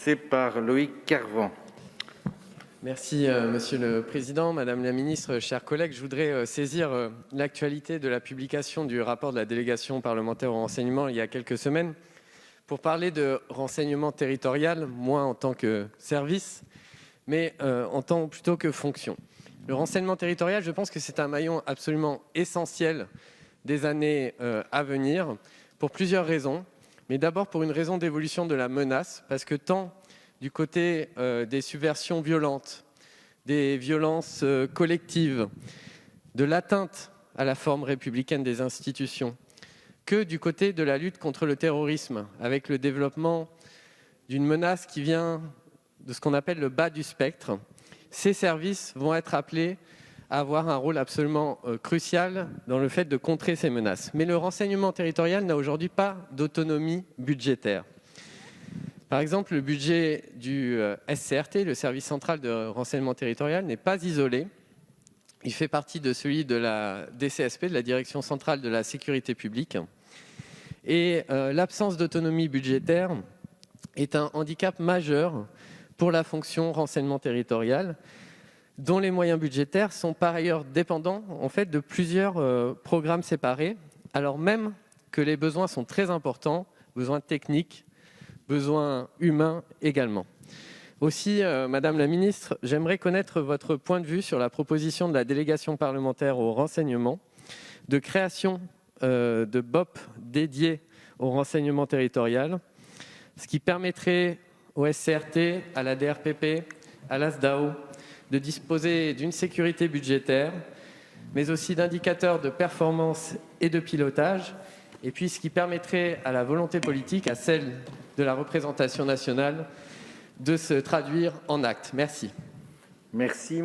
C'est par Loïc Carvan. Merci Monsieur le Président, Madame la Ministre, chers collègues. Je voudrais saisir l'actualité de la publication du rapport de la délégation parlementaire au renseignement il y a quelques semaines pour parler de renseignement territorial, moins en tant que service, mais en tant plutôt que fonction. Le renseignement territorial, je pense que c'est un maillon absolument essentiel des années à venir pour plusieurs raisons. Mais d'abord pour une raison d'évolution de la menace, parce que tant du côté des subversions violentes, des violences collectives, de l'atteinte à la forme républicaine des institutions, que du côté de la lutte contre le terrorisme, avec le développement d'une menace qui vient de ce qu'on appelle le bas du spectre, ces services vont être appelés à avoir un rôle absolument crucial dans le fait de contrer ces menaces. Mais le renseignement territorial n'a aujourd'hui pas d'autonomie budgétaire. Par exemple, le budget du SCRT, le Service central de renseignement territorial, n'est pas isolé. Il fait partie de celui de la DCSP, de la Direction centrale de la sécurité publique. Et l'absence d'autonomie budgétaire est un handicap majeur pour la fonction renseignement territorial, dont les moyens budgétaires sont par ailleurs dépendants en fait, de plusieurs programmes séparés, alors même que les besoins sont très importants, besoins techniques, besoins humains également. Aussi, Madame la Ministre, j'aimerais connaître votre point de vue sur la proposition de la délégation parlementaire au renseignement de création de BOP dédiés au renseignement territorial, ce qui permettrait au SCRT, à la DRPP, à l'ASDAO, de disposer d'une sécurité budgétaire, mais aussi d'indicateurs de performance et de pilotage, et puis ce qui permettrait à la volonté politique, à celle de la représentation nationale, de se traduire en actes. Merci. Merci.